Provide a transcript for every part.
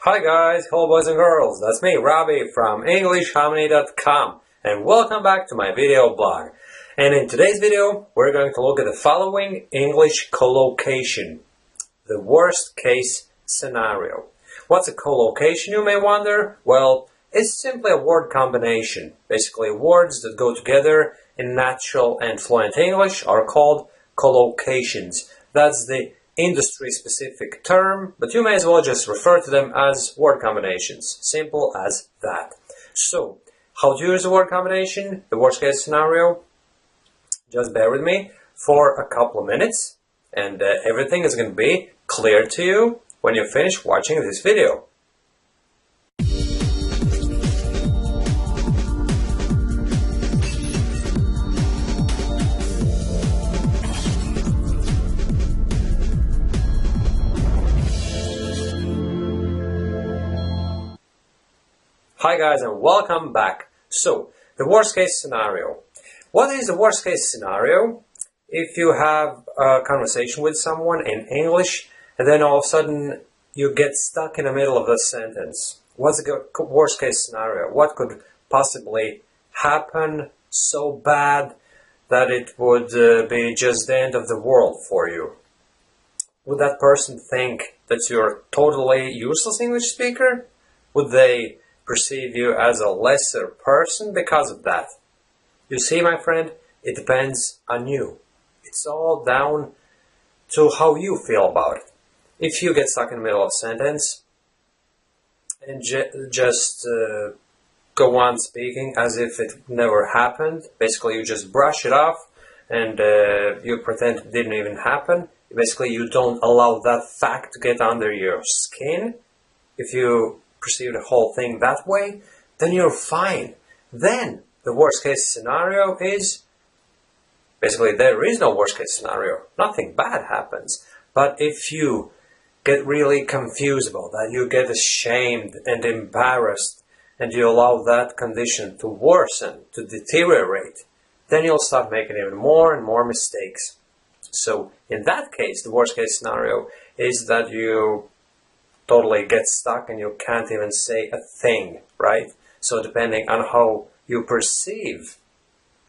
Hi guys, hello boys and girls, that's me, Robbie from EnglishHarmony.com, and welcome back to my video blog. And in today's video, we're going to look at the following English collocation, the worst case scenario. What's a collocation, you may wonder? Well, it's simply a word combination. Basically, words that go together in natural and fluent English are called collocations. That's the industry-specific term, but you may as well just refer to them as word combinations. Simple as that. So, how to use a word combination? The worst case scenario? Just bear with me for a couple of minutes, and everything is going to be clear to you when you finish watching this video. Hi guys, and welcome back. So, the worst case scenario. What is the worst case scenario? If you have a conversation with someone in English and then all of a sudden you get stuck in the middle of the sentence. What's the worst case scenario? What could possibly happen so bad that it would be just the end of the world for you? Would that person think that you're a totally useless English speaker? Would they perceive you as a lesser person because of that? You see, my friend, it depends on you. It's all down to how you feel about it. If you get stuck in the middle of a sentence and just go on speaking as if it never happened, basically you just brush it off and you pretend it didn't even happen. Basically, you don't allow that fact to get under your skin. If you perceive the whole thing that way, then you're fine. Then the worst case scenario is basically there is no worst case scenario. Nothing bad happens. But if you get really confused about that, you get ashamed and embarrassed, and you allow that condition to worsen, to deteriorate, then you'll start making even more and more mistakes. So in that case, the worst case scenario is that you totally get stuck and you can't even say a thing, right? So depending on how you perceive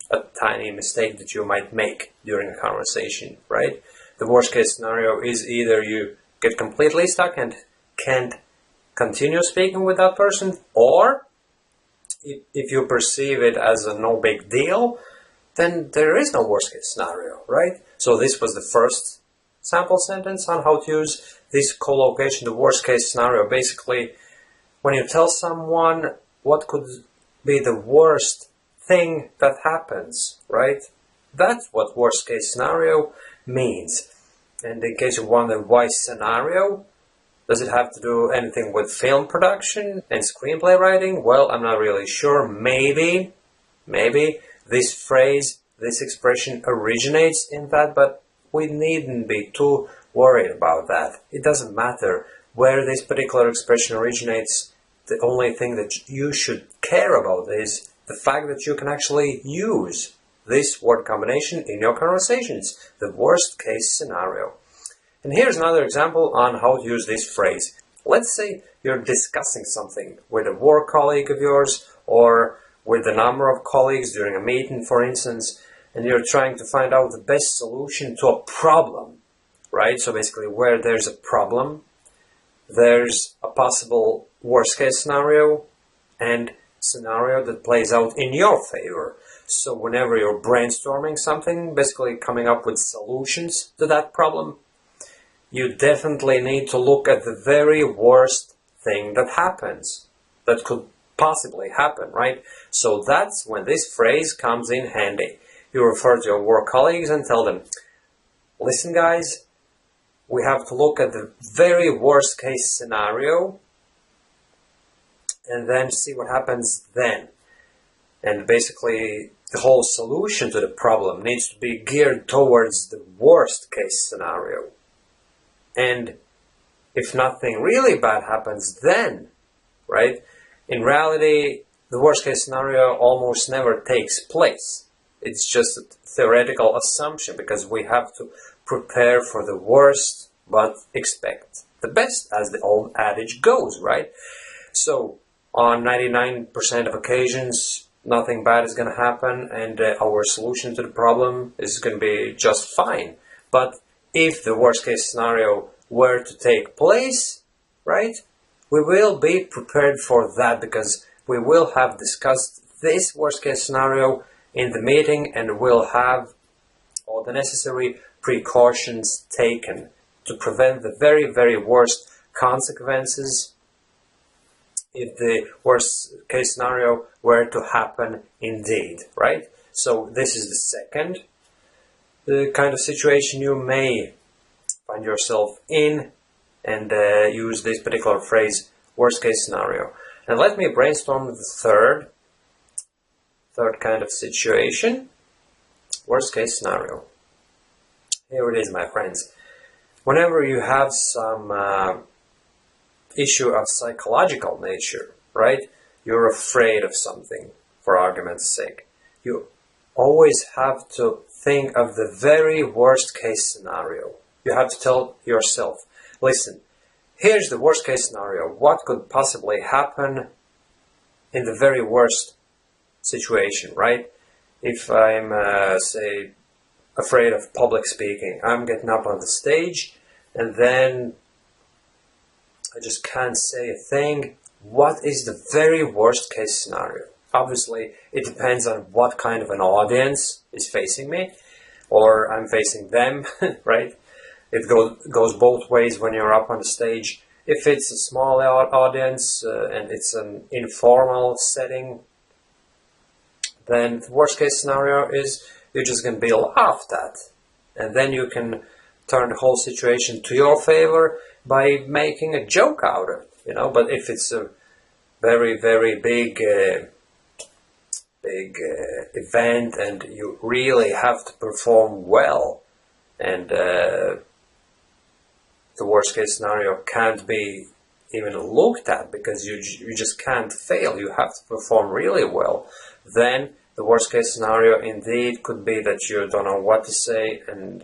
a tiny mistake that you might make during a conversation, right? The worst case scenario is either you get completely stuck and can't continue speaking with that person, or if you perceive it as a no big deal, then there is no worst case scenario, right? So this was the first sample sentence on how to use this collocation, the worst case scenario. Basically, when you tell someone what could be the worst thing that happens, right? That's what worst case scenario means. And in case you wonder why scenario, does it have to do anything with film production and screenplay writing? Well, I'm not really sure. Maybe this phrase, this expression originates in that, but we needn't be too worried about that. It doesn't matter where this particular expression originates. The only thing that you should care about is the fact that you can actually use this word combination in your conversations, the worst case scenario. And here's another example on how to use this phrase. Let's say you're discussing something with a work colleague of yours or with a number of colleagues during a meeting, for instance, and you're trying to find out the best solution to a problem, right? So basically, where there's a problem, there's a possible worst case scenario and scenario that plays out in your favor. So whenever you're brainstorming something, basically coming up with solutions to that problem, you definitely need to look at the very worst thing that happens, that could possibly happen, right? So that's when this phrase comes in handy. You refer to your work colleagues and tell them, listen guys, we have to look at the very worst case scenario and then see what happens then. And basically, the whole solution to the problem needs to be geared towards the worst case scenario. And if nothing really bad happens then, right? In reality, the worst case scenario almost never takes place. It's just a theoretical assumption because we have to prepare for the worst but expect the best, as the old adage goes, right? So on 99% of occasions, nothing bad is going to happen, and our solution to the problem is going to be just fine. But if the worst case scenario were to take place, right, we will be prepared for that, because we will have discussed this worst case scenario in the meeting, and we'll have all the necessary precautions taken to prevent the very, very worst consequences if the worst case scenario were to happen indeed, right? So this is the second kind of situation you may find yourself in, and use this particular phrase, worst case scenario. And let me brainstorm the third kind of situation, worst case scenario. Here it is, my friends. Whenever you have some issue of psychological nature, right? You're afraid of something, for argument's sake. You always have to think of the very worst case scenario. You have to tell yourself, listen, here's the worst case scenario. What could possibly happen in the very worst situation, right? If I'm, say, afraid of public speaking, I'm getting up on the stage and then I just can't say a thing. What is the very worst case scenario? Obviously, it depends on what kind of an audience is facing me, or I'm facing them, right? It goes both ways when you're up on the stage. If it's a small audience and it's an informal setting, then the worst case scenario is you're just going to be laughed at. And then you can turn the whole situation to your favor by making a joke out of it, you know. But if it's a very, very big event and you really have to perform well, and the worst case scenario can't be even looked at because you just can't fail, you have to perform really well, then the worst case scenario indeed could be that you don't know what to say, and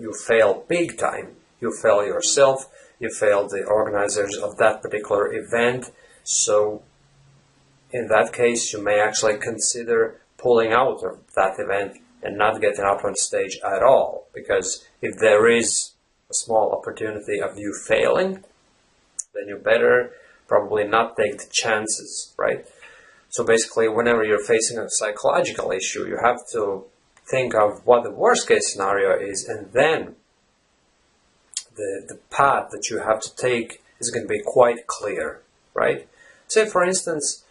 you fail big time. You fail yourself, you fail the organizers of that particular event. So in that case, you may actually consider pulling out of that event and not getting up on stage at all. Because if there is a small opportunity of you failing, then you better probably not take the chances, right? So basically, whenever you're facing a psychological issue, you have to think of what the worst case scenario is, and then the path that you have to take is going to be quite clear, right? Say, for instance,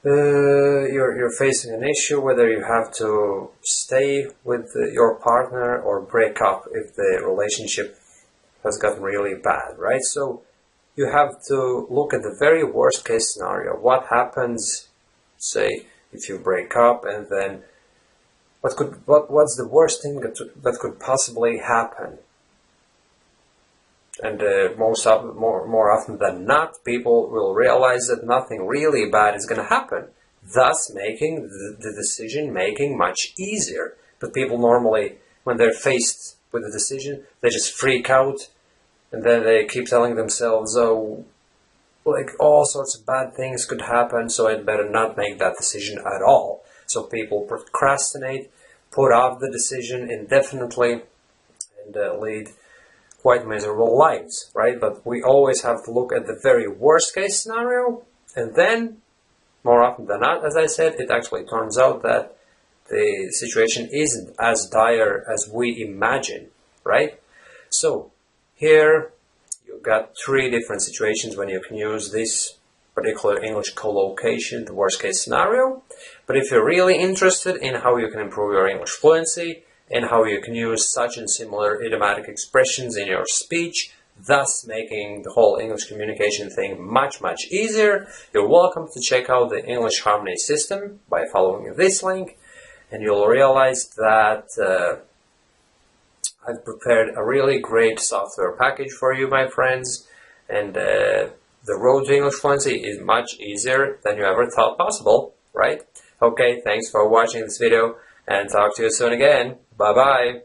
you're facing an issue whether you have to stay with your partner or break up if the relationship has gotten really bad, right? So you have to look at the very worst case scenario. What happens, say, if you break up, and then what's the worst thing that could possibly happen? And more often than not, people will realize that nothing really bad is going to happen, thus making the decision-making much easier. But people normally, when they're faced with a decision, they just freak out, and then they keep telling themselves, oh, like all sorts of bad things could happen, so I'd better not make that decision at all. So people procrastinate, put off the decision indefinitely, and lead quite miserable lives, right? But we always have to look at the very worst case scenario, and then, more often than not, as I said, it actually turns out that the situation isn't as dire as we imagine, right? So, here you've got three different situations when you can use this particular English collocation, the worst case scenario. But if you're really interested in how you can improve your English fluency, and how you can use such and similar idiomatic expressions in your speech, thus making the whole English communication thing much, much easier, you're welcome to check out the English Harmony system by following this link, and you'll realize that I've prepared a really great software package for you, my friends, and the road to English fluency is much easier than you ever thought possible, right? Okay, thanks for watching this video, and talk to you soon again. Bye-bye.